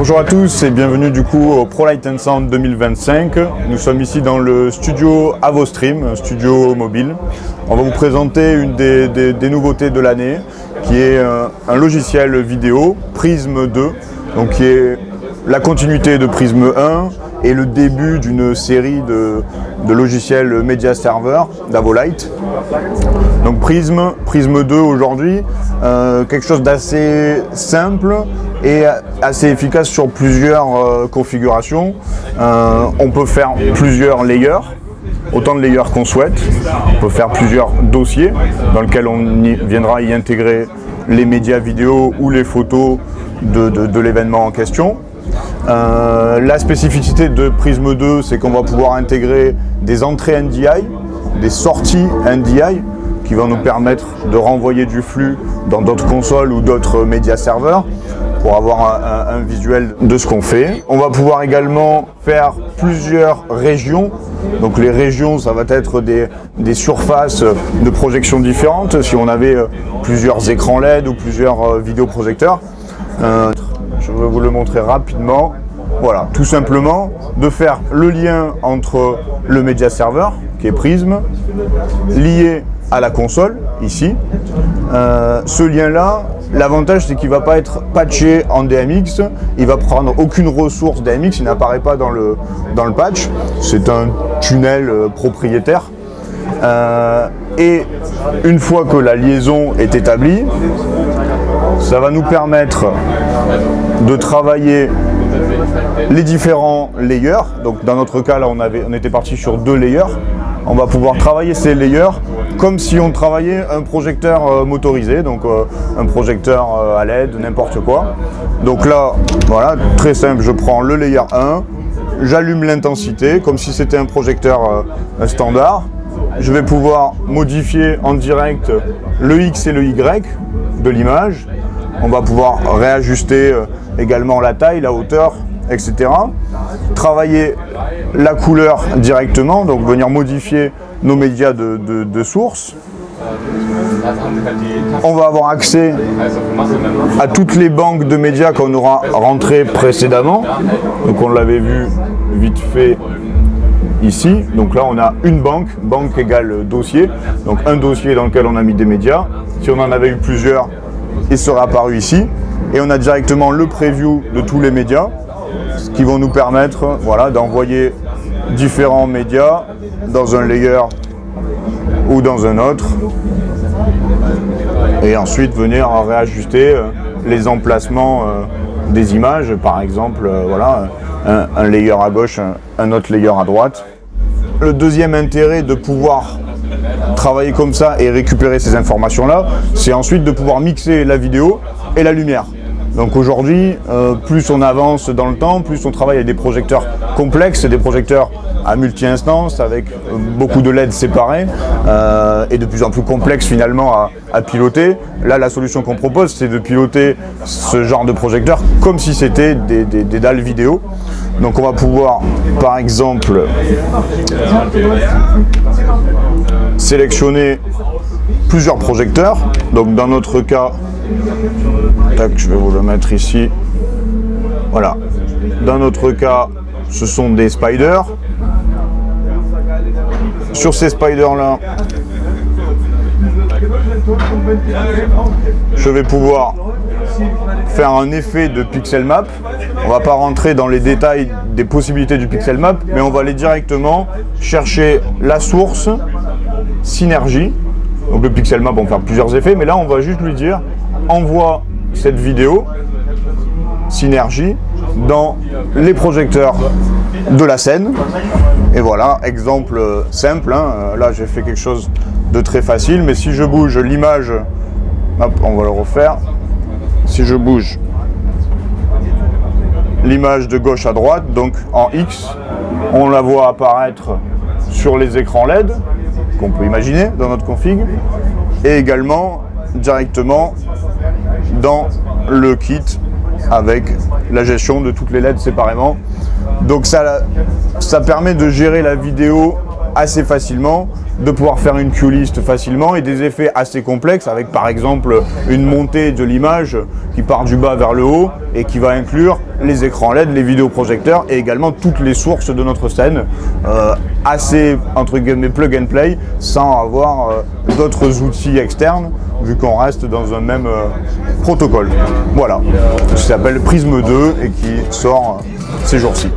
Bonjour à tous et bienvenue du coup au ProLight & Sound 2025. Nous sommes ici dans le studio Avostream, un studio mobile. On va vous présenter une des nouveautés de l'année qui est un logiciel vidéo, Prism 2, donc qui est la continuité de Prism 1 et le début d'une série de logiciels Media Server d'Avolight. Donc Prism 2 aujourd'hui, quelque chose d'assez simple et assez efficace sur plusieurs configurations. On peut faire plusieurs layers, autant de layers qu'on souhaite. On peut faire plusieurs dossiers dans lesquels on viendra y intégrer les médias vidéo ou les photos de l'événement en question. La spécificité de Prism 2, c'est qu'on va pouvoir intégrer des entrées NDI, des sorties NDI, qui vont nous permettre de renvoyer du flux dans d'autres consoles ou d'autres médias serveurs pour avoir un visuel de ce qu'on fait. On va pouvoir également faire plusieurs régions. Donc les régions, ça va être des surfaces de projection différentes. Si on avait plusieurs écrans LED ou plusieurs vidéoprojecteurs. Je vais vous le montrer rapidement. Voilà, tout simplement de faire le lien entre le média serveur, qui est Prism, lié à la console, ici. Ce lien-là, l'avantage c'est qu'il ne va pas être patché en DMX, il va prendre aucune ressource DMX, il n'apparaît pas dans le patch, c'est un tunnel propriétaire. Et une fois que la liaison est établie, ça va nous permettre de travailler les différents layers. Donc dans notre cas là on était parti sur 2 layers. On va pouvoir travailler ces layers comme si on travaillait un projecteur motorisé, donc un projecteur à LED, n'importe quoi. Donc là, voilà, très simple, je prends le layer 1, j'allume l'intensité comme si c'était un projecteur standard. Je vais pouvoir modifier en direct le X et le Y de l'image. On va pouvoir réajuster également la taille, la hauteur, etc. Travailler la couleur directement, donc venir modifier nos médias de source. On va avoir accès à toutes les banques de médias qu'on aura rentrées précédemment. Donc on l'avait vu vite fait ici. Donc là on a une banque égale dossier. Donc un dossier dans lequel on a mis des médias. Si on en avait eu plusieurs, il sera apparu ici. Et on a directement le preview de tous les médias, ce qui vont nous permettre, voilà, d'envoyer différents médias dans un layer ou dans un autre. Et ensuite venir réajuster les emplacements des images, par exemple, voilà, un layer à gauche, un autre layer à droite. Le deuxième intérêt de pouvoir travailler comme ça et récupérer ces informations-là, c'est ensuite de pouvoir mixer la vidéo et la lumière. Donc aujourd'hui, plus on avance dans le temps, plus on travaille avec des projecteurs complexes, des projecteurs à multi-instances, avec beaucoup de LED séparés et de plus en plus complexes finalement à piloter. Là, la solution qu'on propose, c'est de piloter ce genre de projecteur comme si c'était des dalles vidéo. Donc on va pouvoir, par exemple, sélectionner plusieurs projecteurs. Donc dans notre cas, tac, je vais vous le mettre ici. Voilà. Dans notre cas, ce sont des spiders. Sur ces spiders-là, je vais pouvoir faire un effet de pixel map. On ne va pas rentrer dans les détails des possibilités du pixel map, mais on va aller directement chercher la source synergie. Donc le pixel map, on va faire plusieurs effets, mais là on va juste lui dire envoie cette vidéo synergie dans les projecteurs de la scène. Et voilà, exemple simple, hein. Là j'ai fait quelque chose de très facile, mais si je bouge l'image, hop, on va le refaire. Si je bouge l'image de gauche à droite, donc en X, on la voit apparaître sur les écrans LED qu'on peut imaginer dans notre config, et également directement dans le kit avec la gestion de toutes les LED séparément. Donc ça permet de gérer la vidéo assez facilement, de pouvoir faire une queue list facilement et des effets assez complexes avec par exemple une montée de l'image qui part du bas vers le haut et qui va inclure les écrans LED, les vidéoprojecteurs et également toutes les sources de notre scène, assez entre guillemets plug and play sans avoir d'autres outils externes vu qu'on reste dans un même protocole. Voilà, qui s'appelle Prisme 2 et qui sort ces jours-ci.